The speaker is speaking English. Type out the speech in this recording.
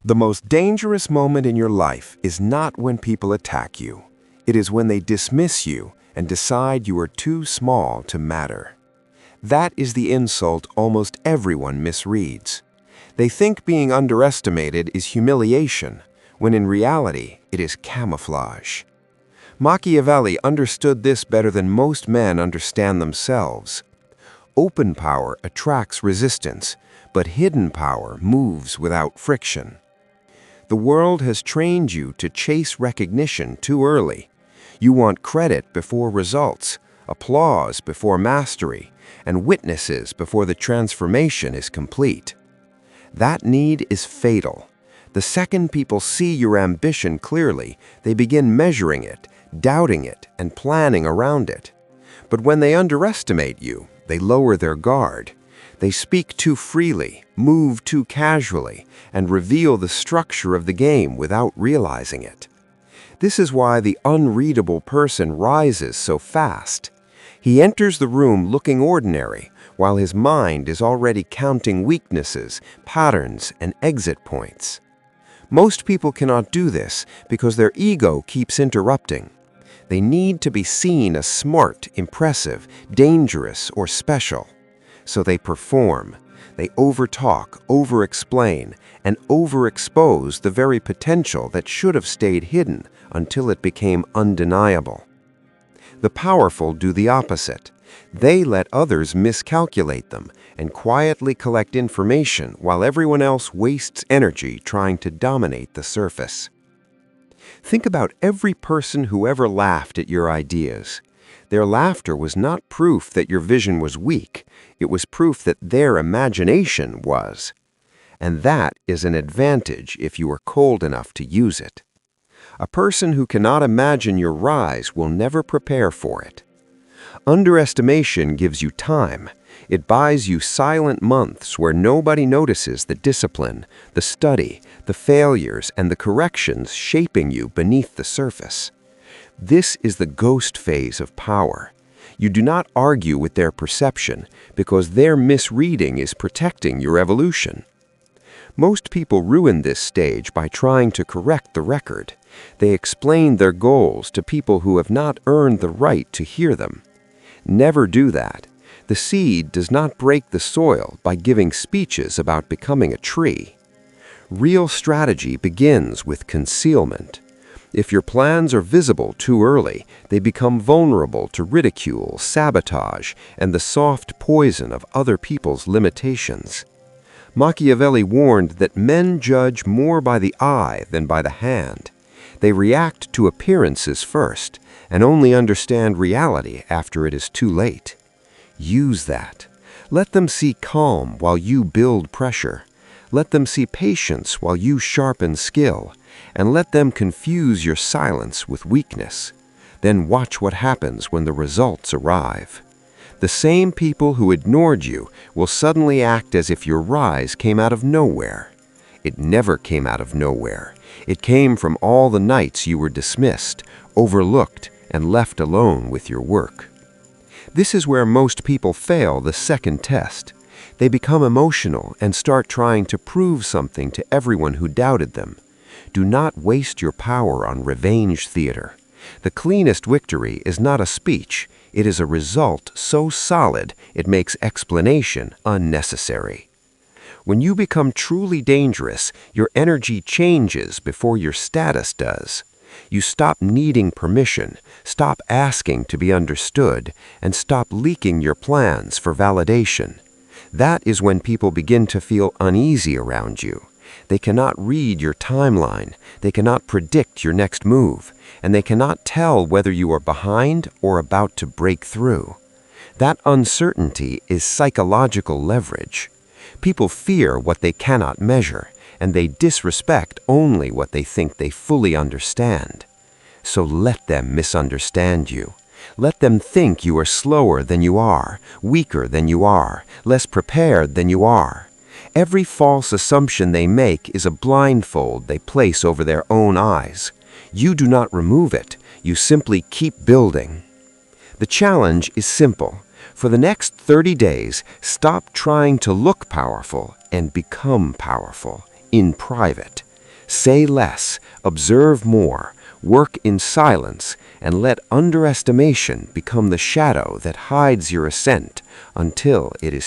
The most dangerous moment in your life is not when people attack you. It is when they dismiss you and decide you are too small to matter. That is the insult almost everyone misreads. They think being underestimated is humiliation, when in reality it is camouflage. Machiavelli understood this better than most men understand themselves. Open power attracts resistance, but hidden power moves without friction. The world has trained you to chase recognition too early. You want credit before results, applause before mastery, and witnesses before the transformation is complete. That need is fatal. The second people see your ambition clearly, they begin measuring it, doubting it, and planning around it. But when they underestimate you, they lower their guard. They speak too freely, move too casually, and reveal the structure of the game without realizing it. This is why the unreadable person rises so fast. He enters the room looking ordinary, while his mind is already counting weaknesses, patterns, and exit points. Most people cannot do this because their ego keeps interrupting. They need to be seen as smart, impressive, dangerous, or special. So they perform. They overtalk, over-explain, and overexpose the very potential that should have stayed hidden until it became undeniable. The powerful do the opposite. They let others miscalculate them and quietly collect information while everyone else wastes energy trying to dominate the surface. Think about every person who ever laughed at your ideas. Their laughter was not proof that your vision was weak. It was proof that their imagination was. And that is an advantage if you are cold enough to use it. A person who cannot imagine your rise will never prepare for it. Underestimation gives you time. It buys you silent months where nobody notices the discipline, the study, the failures, and the corrections shaping you beneath the surface. This is the ghost phase of power. You do not argue with their perception because their misreading is protecting your evolution. Most people ruin this stage by trying to correct the record. They explain their goals to people who have not earned the right to hear them. Never do that. The seed does not break the soil by giving speeches about becoming a tree. Real strategy begins with concealment. If your plans are visible too early, they become vulnerable to ridicule, sabotage, and the soft poison of other people's limitations. Machiavelli warned that men judge more by the eye than by the hand. They react to appearances first, and only understand reality after it is too late. Use that. Let them see calm while you build pressure. Let them see patience while you sharpen skill, and let them confuse your silence with weakness. Then watch what happens when the results arrive. The same people who ignored you will suddenly act as if your rise came out of nowhere. It never came out of nowhere. It came from all the nights you were dismissed, overlooked, and left alone with your work. This is where most people fail the second test. They become emotional and start trying to prove something to everyone who doubted them. Do not waste your power on revenge theater. The cleanest victory is not a speech. It is a result so solid it makes explanation unnecessary. When you become truly dangerous, your energy changes before your status does. You stop needing permission, stop asking to be understood, and stop leaking your plans for validation. That is when people begin to feel uneasy around you. They cannot read your timeline, they cannot predict your next move, and they cannot tell whether you are behind or about to break through. That uncertainty is psychological leverage. People fear what they cannot measure, and they disrespect only what they think they fully understand. So let them misunderstand you. Let them think you are slower than you are, weaker than you are, less prepared than you are. Every false assumption they make is a blindfold they place over their own eyes. You do not remove it. You simply keep building. The challenge is simple. For the next 30 days, stop trying to look powerful and become powerful in private. Say less, observe more, work in silence, and let underestimation become the shadow that hides your ascent until it is